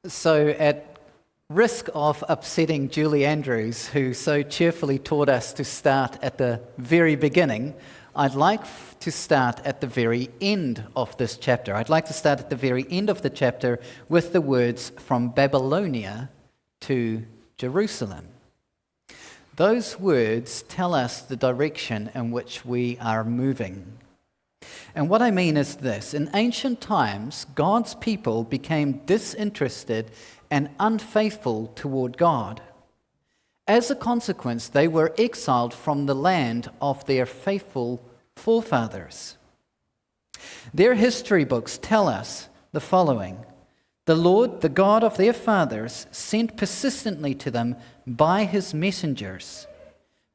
So, at risk of upsetting Julie Andrews, who so cheerfully taught us to start at the very beginning, I'd like to start at the very end of this chapter. I'd like to start at the very end of the chapter with the words from Babylonia to Jerusalem. Those words tell us the direction in which we are moving. And what I mean is this: in ancient times, God's people became disinterested and unfaithful toward God. As a consequence, they were exiled from the land of their faithful forefathers. Their history books tell us the following: the Lord, the God of their fathers, sent persistently to them by his messengers,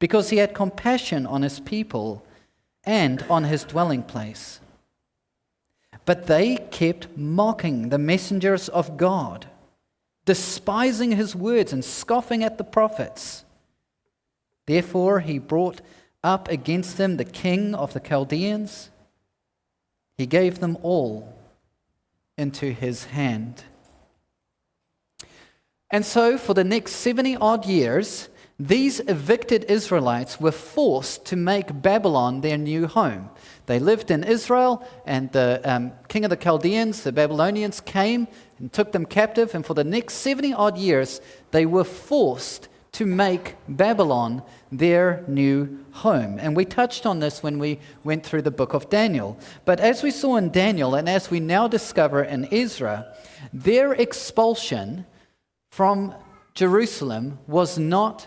because he had compassion on his people and on his dwelling place. But they kept mocking the messengers of God, despising his words and scoffing at the prophets. Therefore he brought up against them the king of the Chaldeans. He gave them all into his hand. And so for the next 70-odd years, these evicted Israelites were forced to make Babylon their new home. They lived in Israel, and the king of the Chaldeans, the Babylonians, came and took them captive. And for the next 70-odd years, they were forced to make Babylon their new home. And we touched on this when we went through the book of Daniel. But as we saw in Daniel, and as we now discover in Ezra, their expulsion from Jerusalem was not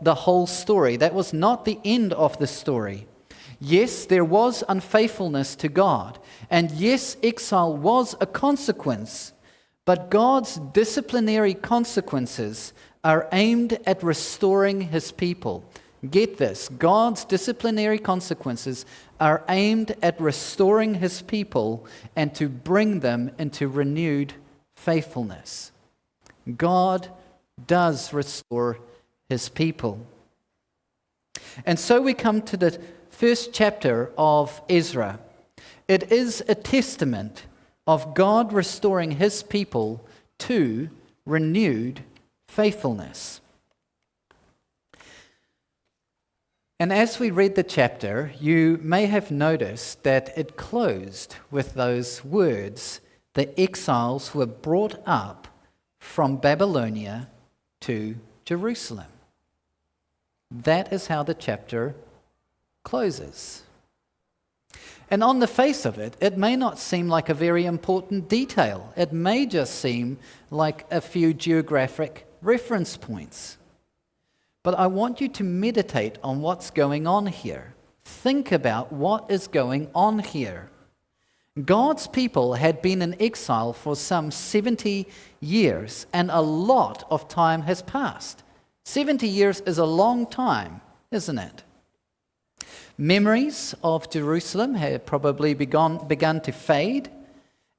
the whole story. That was not the end of the story. Yes, there was unfaithfulness to God, and yes, exile was a consequence, but God's disciplinary consequences are aimed at restoring his people. Get this: God's disciplinary consequences are aimed at restoring his people and to bring them into renewed faithfulness. God does restore his people. And so we come to the first chapter of Ezra. It is a testament of God restoring his people to renewed faithfulness. And as we read the chapter, you may have noticed that it closed with those words: the exiles were brought up from Babylonia to Jerusalem. That is how the chapter closes. And on the face of it, it may not seem like a very important detail. It may just seem like a few geographic reference points. But I want you to meditate on what's going on here. Think about what is going on here. God's people had been in exile for some 70 years, and a lot of time has passed. 70 years is a long time, isn't it? Memories of Jerusalem had probably begun to fade,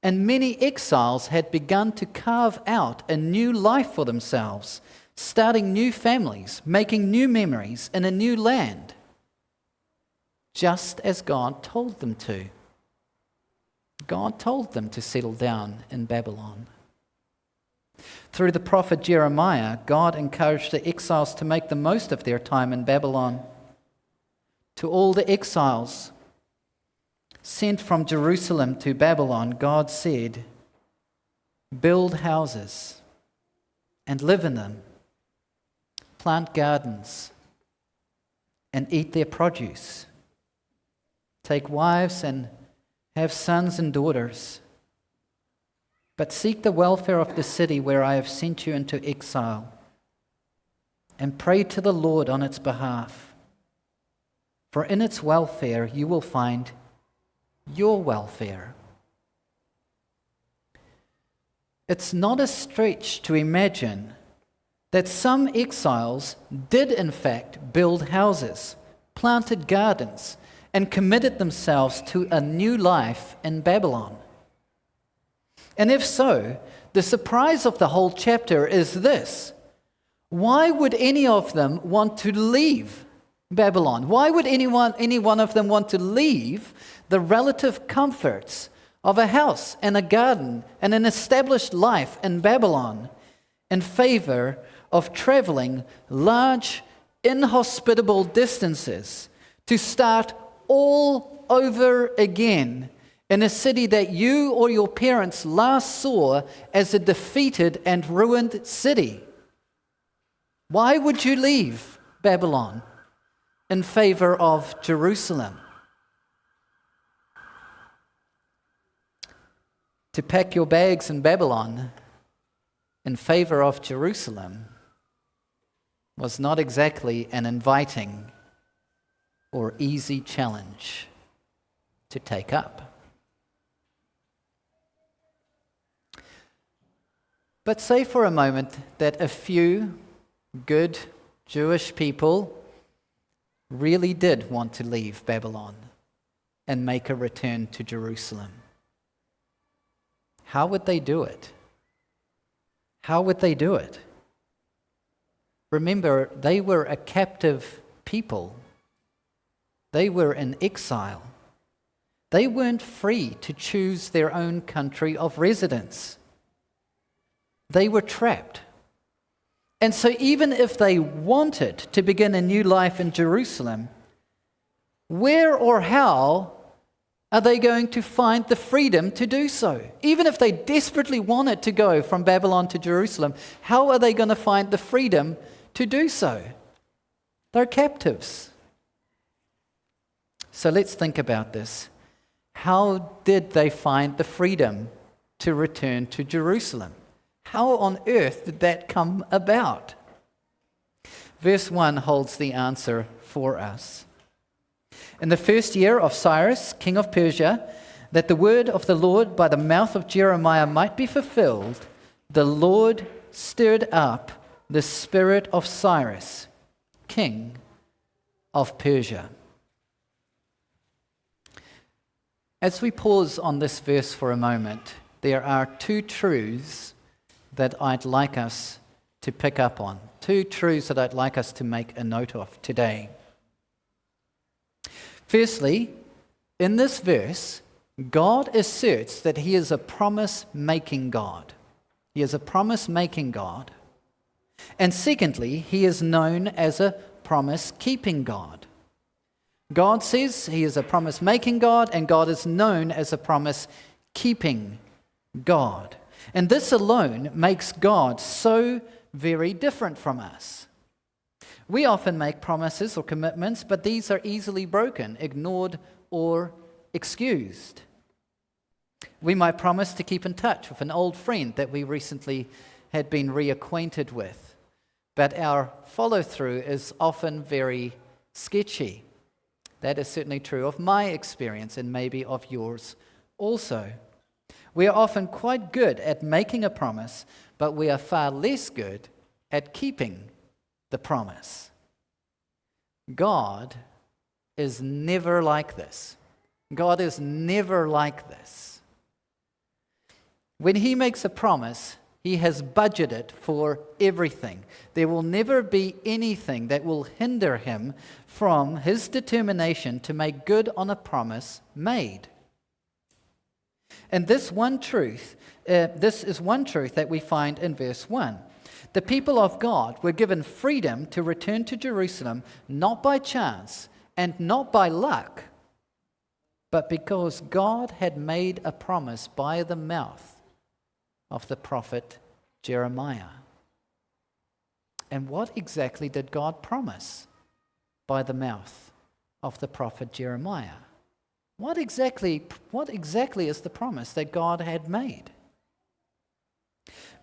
and many exiles had begun to carve out a new life for themselves, starting new families, making new memories in a new land, just as God told them to. God told them to settle down in Babylon. Through the prophet Jeremiah, God encouraged the exiles to make the most of their time in Babylon. To all the exiles sent from Jerusalem to Babylon, God said, "Build houses and live in them, plant gardens and eat their produce, take wives and have sons and daughters. But seek the welfare of the city where I have sent you into exile, and pray to the Lord on its behalf. For in its welfare you will find your welfare." It's not a stretch to imagine that some exiles did in fact build houses, planted gardens, and committed themselves to a new life in Babylon. And if so, the surprise of the whole chapter is this: why would any of them want to leave Babylon? Why would any one of them want to leave the relative comforts of a house and a garden and an established life in Babylon in favor of traveling large, inhospitable distances to start all over again in a city that you or your parents last saw as a defeated and ruined city? Why would you leave Babylon in favor of Jerusalem? To pack your bags in Babylon in favor of Jerusalem was not exactly an inviting or easy challenge to take up. But say for a moment that a few good Jewish people really did want to leave Babylon and make a return to Jerusalem. How would they do it? How would they do it? Remember, they were a captive people. They were in exile. They weren't free to choose their own country of residence. They were trapped. And so even if they wanted to begin a new life in Jerusalem, where or how are they going to find the freedom to do so? Even if they desperately wanted to go from Babylon to Jerusalem, how are they going to find the freedom to do so? They're captives. So let's think about this. How did they find the freedom to return to Jerusalem? How on earth did that come about? Verse 1 holds the answer for us. In the first year of Cyrus, king of Persia, that the word of the Lord by the mouth of Jeremiah might be fulfilled, the Lord stirred up the spirit of Cyrus, king of Persia. As we pause on this verse for a moment, there are two truths that I'd like us to pick up on. Two truths that I'd like us to make a note of today. Firstly, in this verse, God asserts that He is a promise-making God. He is a promise-making God. And secondly, He is known as a promise-keeping God. God says He is a promise-making God, and God is known as a promise-keeping God. And this alone makes God so very different from us. We often make promises or commitments, but these are easily broken, ignored, or excused. We might promise to keep in touch with an old friend that we recently had been reacquainted with, but our follow-through is often very sketchy. That is certainly true of my experience and maybe of yours also. We are often quite good at making a promise, but we are far less good at keeping the promise. God is never like this. God is never like this. When He makes a promise, He has budgeted for everything. There will never be anything that will hinder Him from His determination to make good on a promise made. And this is one truth that we find in verse 1. The people of God were given freedom to return to Jerusalem, not by chance and not by luck, but because God had made a promise by the mouth of the prophet Jeremiah. And what exactly did God promise by the mouth of the prophet Jeremiah? What exactly is the promise that God had made?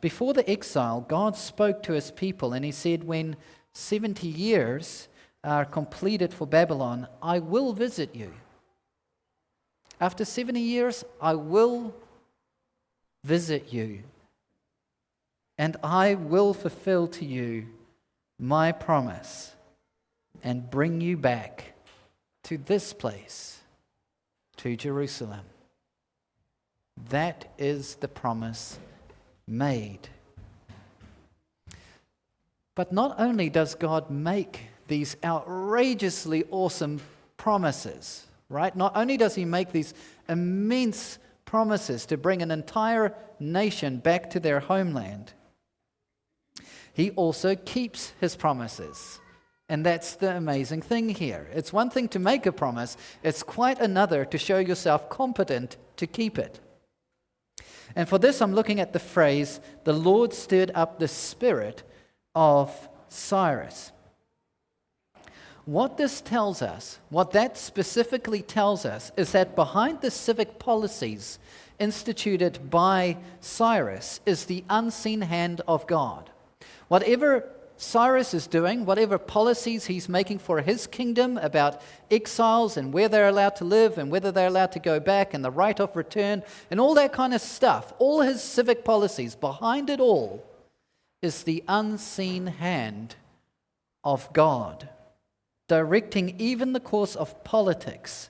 Before the exile, God spoke to His people, and He said, when 70 years are completed for Babylon, I will visit you. After 70 years, I will visit you, and I will fulfill to you my promise and bring you back to this place, to Jerusalem. That is the promise made. But not only does God make these outrageously awesome promises, right? Not only does He make these immense promises to bring an entire nation back to their homeland. He also keeps his promises. And that's the amazing thing here. It's one thing to make a promise, it's quite another to show yourself competent to keep it. And for this, I'm looking at the phrase, the Lord stirred up the spirit of Cyrus. What this tells us, what that specifically tells us, is that behind the civic policies instituted by Cyrus is the unseen hand of God. Whatever Cyrus is doing, whatever policies he's making for his kingdom about exiles and where they're allowed to live and whether they're allowed to go back and the right of return and all that kind of stuff, all his civic policies, behind it all is the unseen hand of God, directing even the course of politics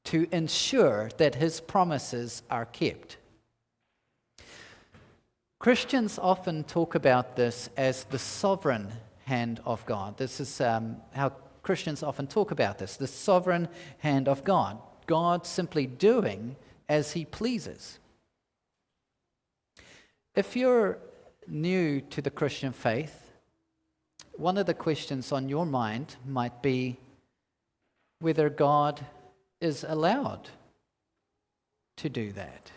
to ensure that his promises are kept. Christians often talk about this as the sovereign hand of God. This is how Christians often talk about this, the sovereign hand of God. God simply doing as he pleases. If you're new to the Christian faith, one of the questions on your mind might be whether God is allowed to do that.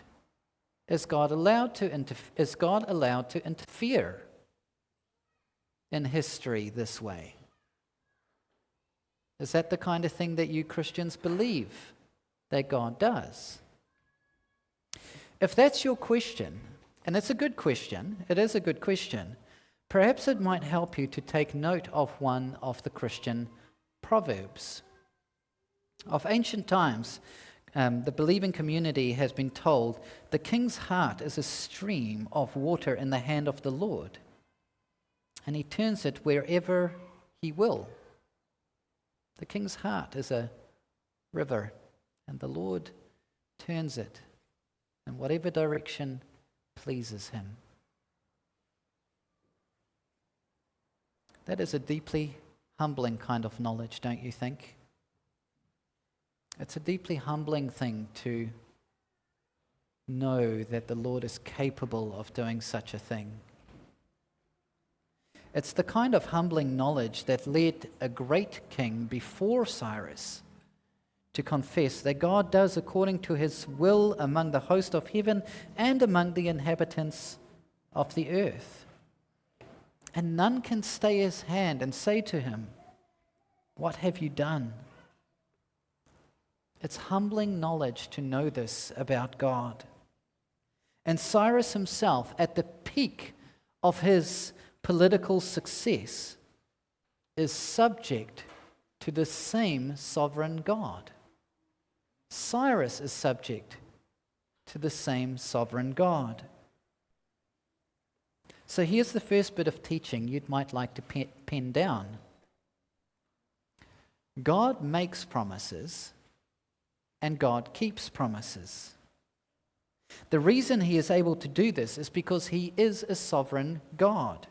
Is God allowed to interfere in history this way? Is that the kind of thing that you Christians believe that God does? If that's your question, and it's a good question, it is a good question, perhaps it might help you to take note of one of the Christian proverbs. Of ancient times, the believing community has been told the king's heart is a stream of water in the hand of the Lord, and he turns it wherever he will. The king's heart is a river, and the Lord turns it in whatever direction pleases him. That is a deeply humbling kind of knowledge, don't you think? It's a deeply humbling thing to know that the Lord is capable of doing such a thing. It's the kind of humbling knowledge that led a great king before Cyrus to confess that God does according to his will among the host of heaven and among the inhabitants of the earth. And none can stay his hand and say to him, "What have you done?" It's humbling knowledge to know this about God. And Cyrus himself, at the peak of his political success, is subject to the same sovereign God. Cyrus is subject to the same sovereign God. So here's the first bit of teaching you might like to pen down. God makes promises, and God keeps promises. The reason he is able to do this is because he is a sovereign God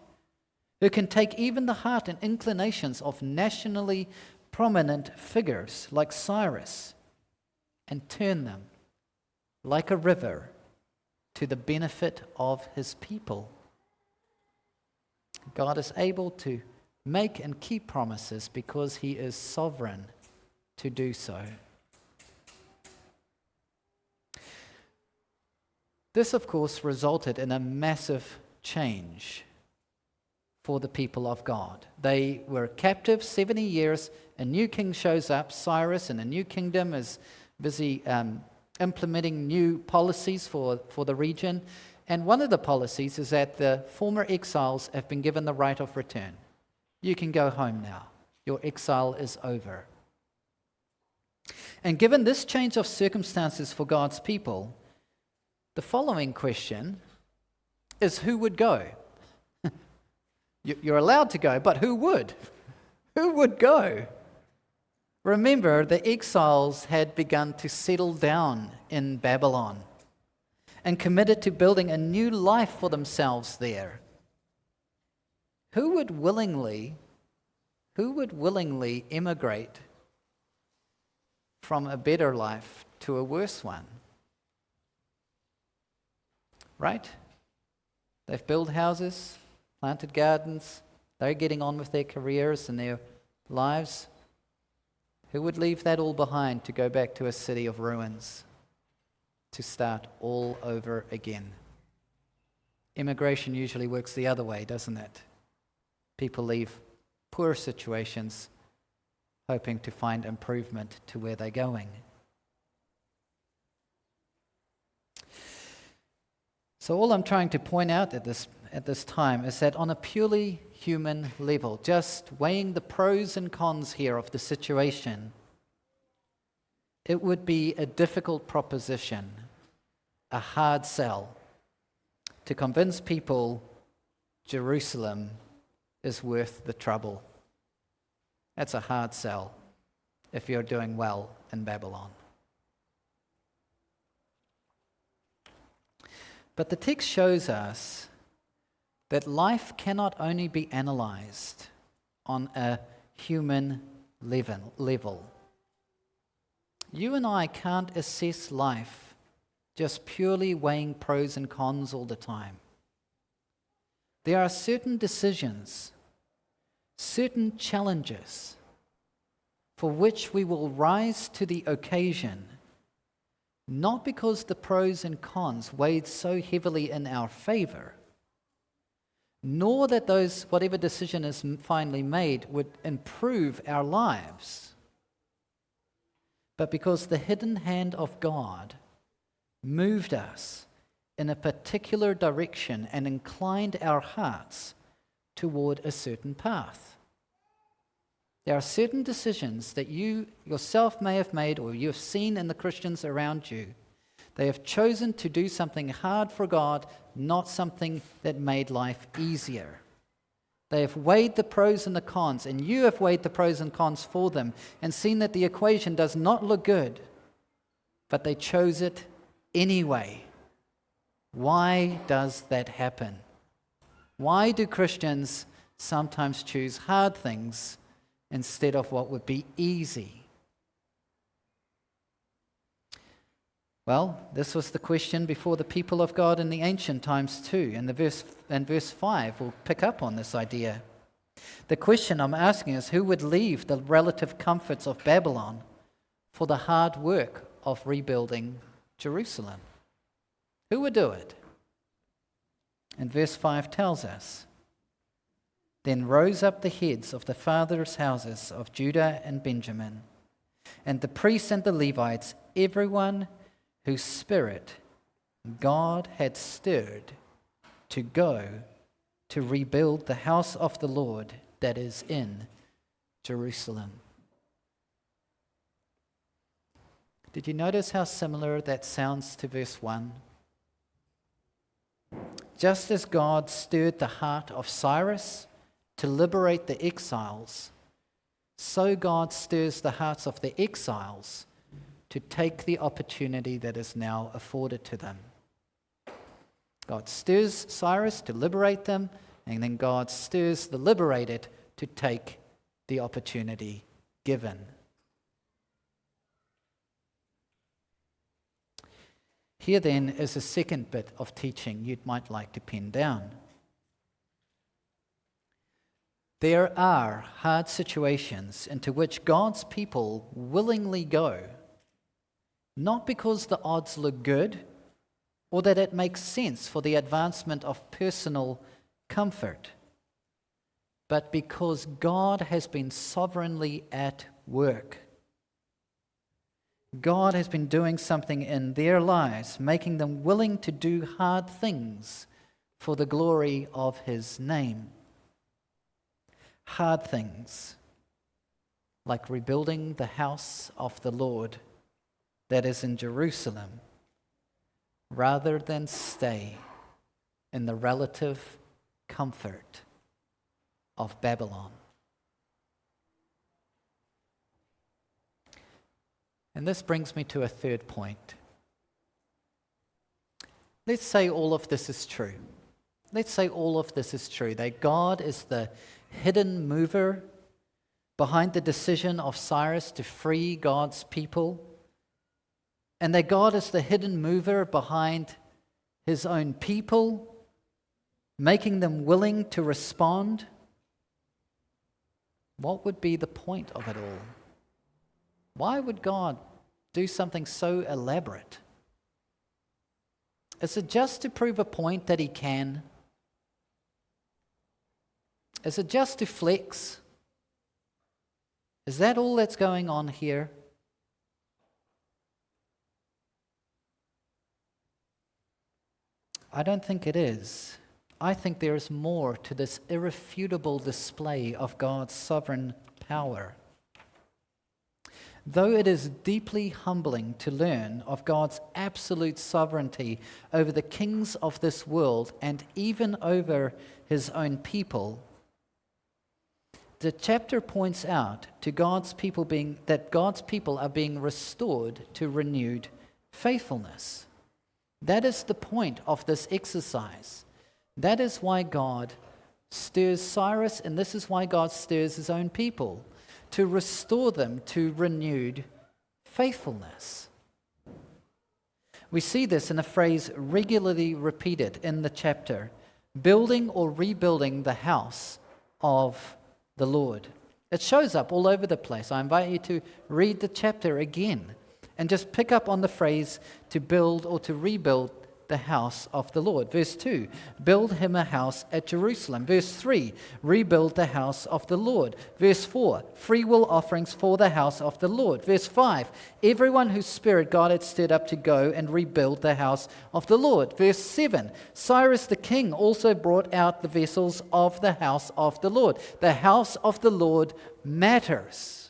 who can take even the heart and inclinations of nationally prominent figures like Cyrus and turn them, like a river, to the benefit of his people. God is able to make and keep promises because he is sovereign to do so. This, of course, resulted in a massive change for the people of God. They were captive 70 years. A new king shows up, Cyrus, and a new kingdom is busy implementing new policies for the region. And one of the policies is that the former exiles have been given the right of return. You can go home now. Your exile is over. And given this change of circumstances for God's people, the following question is, who would go? You're allowed to go, but who would? Who would go? Remember, the exiles had begun to settle down in Babylon and committed to building a new life for themselves there. Who would willingly immigrate from a better life to a worse one? right? They've built houses, planted gardens, they're getting on with their careers and their lives. Who would leave that all behind to go back to a city of ruins, to start all over again? Immigration usually works the other way, doesn't it? People leave poor situations hoping to find improvement to where they're going. So all I'm trying to point out at this time is that on a purely human level, just weighing the pros and cons here of the situation, it would be a difficult proposition, a hard sell, to convince people Jerusalem is worth the trouble. That's a hard sell if you're doing well in Babylon. But the text shows us that life cannot only be analyzed on a human level. You and I can't assess life just purely weighing pros and cons all the time. There are certain decisions, certain challenges for which we will rise to the occasion, not because the pros and cons weighed so heavily in our favor, nor that whatever decision is finally made would improve our lives, but because the hidden hand of God moved us in a particular direction and inclined our hearts toward a certain path. There are certain decisions that you yourself may have made or you have seen in the Christians around you. They have chosen to do something hard for God, not something that made life easier. They have weighed the pros and the cons, and you have weighed the pros and cons for them and seen that the equation does not look good, but they chose it anyway. Why does that happen? Why do Christians sometimes choose hard things instead of what would be easy? Well, this was the question before the people of God in the ancient times too. In verse 5, we'll pick up on this idea. The question I'm asking is, who would leave the relative comforts of Babylon for the hard work of rebuilding Jerusalem? Who would do it? And verse 5 tells us, then rose up the heads of the fathers' houses of Judah and Benjamin, and the priests and the Levites, everyone whose spirit God had stirred to go to rebuild the house of the Lord that is in Jerusalem. Did you notice how similar that sounds to verse 1? Just as God stirred the heart of Cyrus to liberate the exiles, so God stirs the hearts of the exiles to take the opportunity that is now afforded to them. God stirs Cyrus to liberate them, and then God stirs the liberated to take the opportunity given. Here then is a second bit of teaching you might like to pin down. There are hard situations into which God's people willingly go, not because the odds look good or that it makes sense for the advancement of personal comfort, but because God has been sovereignly at work. God has been doing something in their lives, making them willing to do hard things for the glory of His name. Hard things, like rebuilding the house of the Lord that is in Jerusalem, rather than stay in the relative comfort of Babylon. And this brings me to a third point. Let's say all of this is true. Let's say all of this is true, that God is the hidden mover behind the decision of Cyrus to free God's people, and that God is the hidden mover behind his own people, making them willing to respond, what would be the point of it all? Why would God do something so elaborate? Is it just to prove a point that he can? Is it just to flex? Is that all that's going on here? I don't think it is. I think there is more to this irrefutable display of God's sovereign power. Though it is deeply humbling to learn of God's absolute sovereignty over the kings of this world and even over his own people, the chapter points out to God's people that God's people are being restored to renewed faithfulness. That is the point of this exercise. That is why God stirs Cyrus, and this is why God stirs his own people, to restore them to renewed faithfulness. We see this in a phrase regularly repeated in the chapter: building or rebuilding the house of the Lord. It shows up all over the place. I invite you to read the chapter again and just pick up on the phrase to build or to rebuild the house of the Lord. Verse 2, build him a house at Jerusalem. Verse 3, rebuild the house of the Lord. Verse 4, free will offerings for the house of the Lord. Verse 5, everyone whose spirit God had stirred up to go and rebuild the house of the Lord. Verse 7, Cyrus the king also brought out the vessels of the house of the Lord. The house of the Lord matters.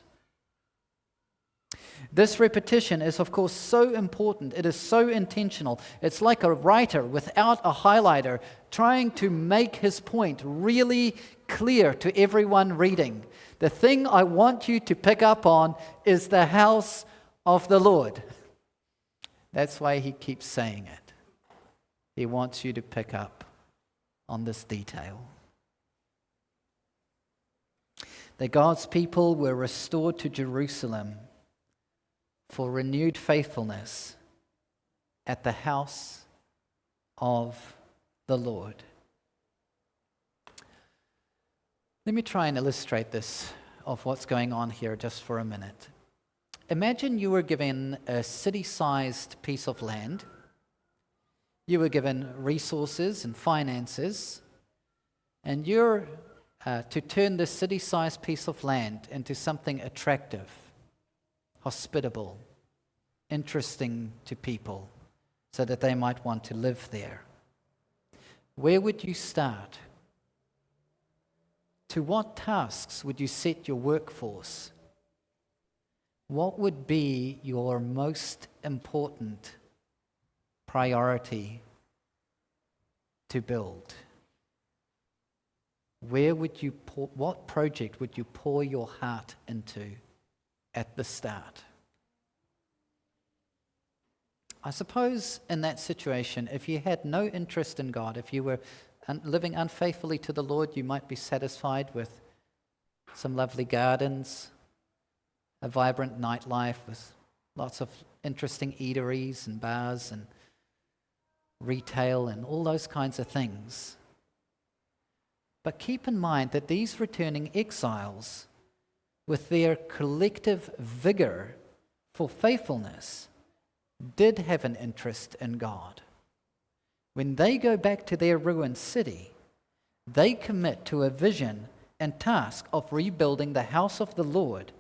This repetition is, of course, so important. It is so intentional. It's like a writer without a highlighter trying to make his point really clear to everyone reading. The thing I want you to pick up on is the house of the Lord. That's why he keeps saying it. He wants you to pick up on this detail. That God's people were restored to Jerusalem for renewed faithfulness at the house of the Lord. Let me try and illustrate this of what's going on here just for a minute. Imagine you were given a city-sized piece of land. You were given resources and finances, and you're to turn this city-sized piece of land into something attractive, hospitable, interesting to people, so that they might want to live there. Where would you start? To what tasks would you set your workforce? What would be your most important priority to build? What project would you pour your heart into at the start? I suppose in that situation, if you had no interest in God, if you were living unfaithfully to the Lord, you might be satisfied with some lovely gardens, a vibrant nightlife with lots of interesting eateries and bars and retail and all those kinds of things. But keep in mind that these returning exiles, with their collective vigor for faithfulness, did have an interest in God. When they go back to their ruined city, they commit to a vision and task of rebuilding the house of the Lord,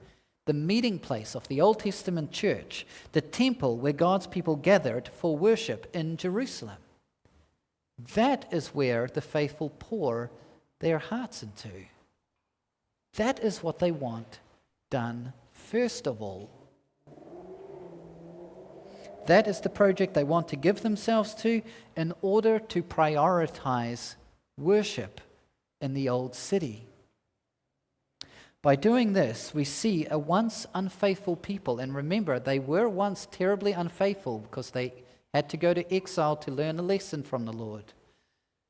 the meeting place of the Old Testament church, the temple where God's people gathered for worship in Jerusalem. That is where the faithful pour their hearts into. That is what they want done first of all. That is the project they want to give themselves to in order to prioritize worship in the old city. By doing this, we see a once unfaithful people, and remember, they were once terribly unfaithful because they had to go to exile to learn a lesson from the Lord.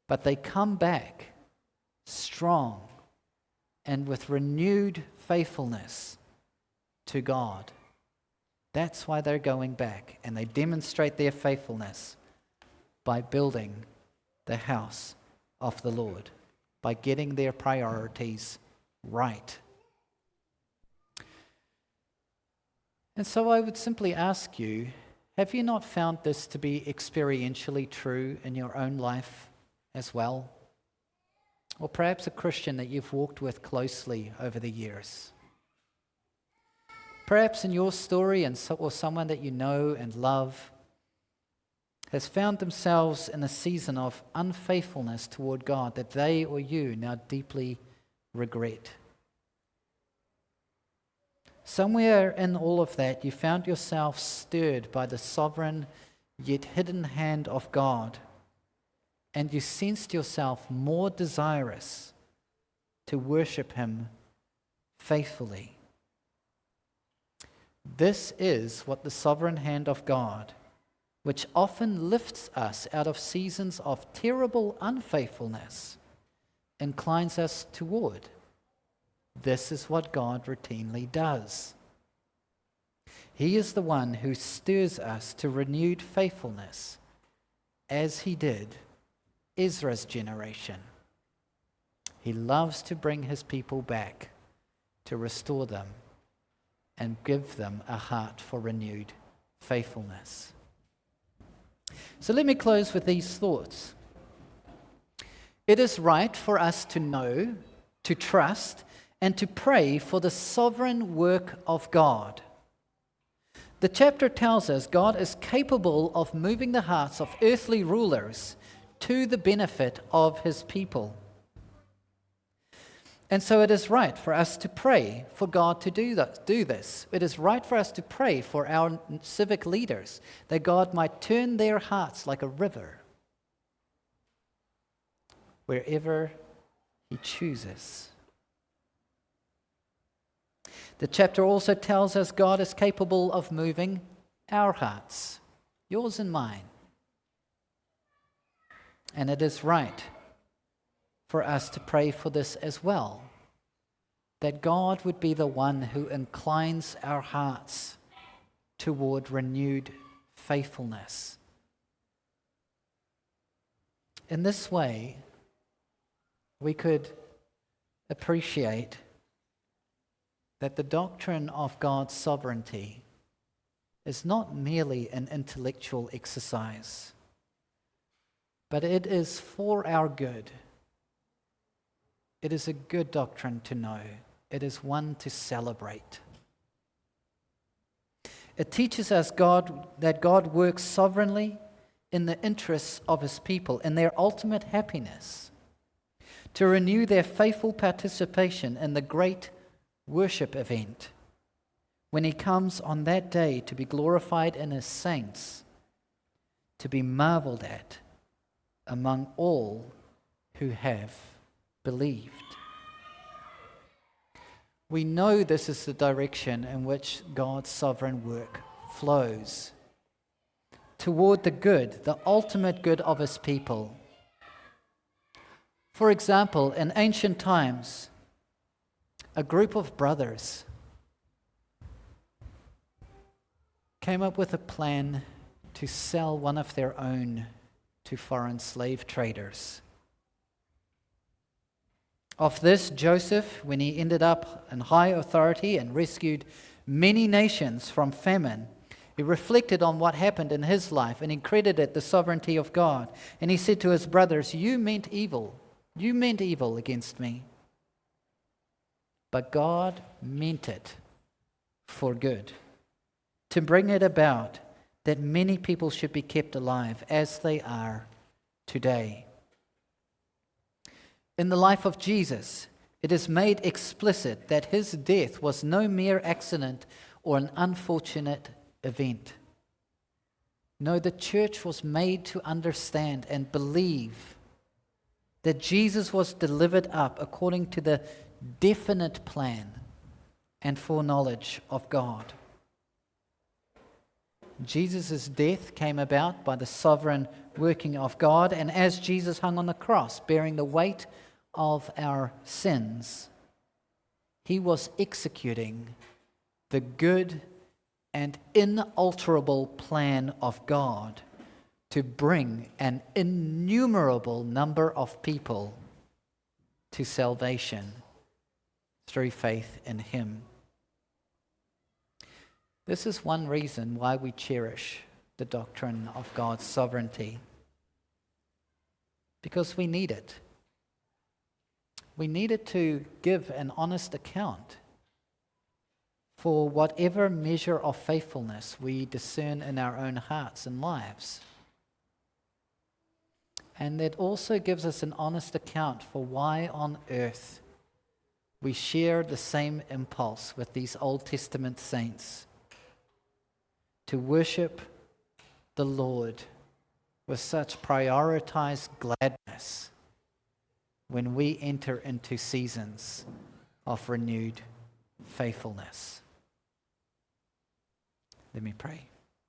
But they come back strong and with renewed faithfulness to God. That's why they're going back, and they demonstrate their faithfulness by building the house of the Lord, by getting their priorities right. And so I would simply ask you, have you not found this to be experientially true in your own life as well? Or perhaps a Christian that you've walked with closely over the years. Perhaps in your story, or someone that you know and love has found themselves in a season of unfaithfulness toward God that they or you now deeply regret. Somewhere in all of that, you found yourself stirred by the sovereign yet hidden hand of God, and you sensed yourself more desirous to worship Him faithfully. This is what the sovereign hand of God, which often lifts us out of seasons of terrible unfaithfulness, inclines us toward. This is what God routinely does. He is the one who stirs us to renewed faithfulness, as He did Ezra's generation. He loves to bring His people back, to restore them, and give them a heart for renewed faithfulness. So let me close with these thoughts. It is right for us to know, to trust, and to pray for the sovereign work of God. The chapter tells us God is capable of moving the hearts of earthly rulers to the benefit of His people. And so it is right for us to pray for God to do this. It is right for us to pray for our civic leaders, that God might turn their hearts like a river wherever He chooses. The chapter also tells us God is capable of moving our hearts, yours and mine. And it is right for us to pray for this as well, that God would be the one who inclines our hearts toward renewed faithfulness. In this way, we could appreciate that the doctrine of God's sovereignty is not merely an intellectual exercise, but it is for our good. It is a good doctrine to know. It is one to celebrate. It teaches us that God works sovereignly in the interests of His people, in their ultimate happiness, to renew their faithful participation in the great worship event, when He comes on that day to be glorified in His saints, to be marveled at among all who have believed. We know this is the direction in which God's sovereign work flows, toward the good, the ultimate good of His people. For example, in ancient times, a group of brothers came up with a plan to sell one of their own to foreign slave traders. Of this, Joseph, when he ended up in high authority and rescued many nations from famine, he reflected on what happened in his life and he credited the sovereignty of God. And he said to his brothers, You meant evil against me. But God meant it for good, to bring it about that many people should be kept alive as they are today. In the life of Jesus, it is made explicit that His death was no mere accident or an unfortunate event. No, the church was made to understand and believe that Jesus was delivered up according to the definite plan and foreknowledge of God. Jesus' death came about by the sovereign working of God, and as Jesus hung on the cross, bearing the weight of our sins, He was executing the good and inalterable plan of God to bring an innumerable number of people to salvation through faith in him. This is one reason why we cherish the doctrine of God's sovereignty, because we need it. We need it to give an honest account for whatever measure of faithfulness we discern in our own hearts and lives. And it also gives us an honest account for why on earth we share the same impulse with these Old Testament saints to worship the Lord with such prioritized gladness when we enter into seasons of renewed faithfulness. Let me pray.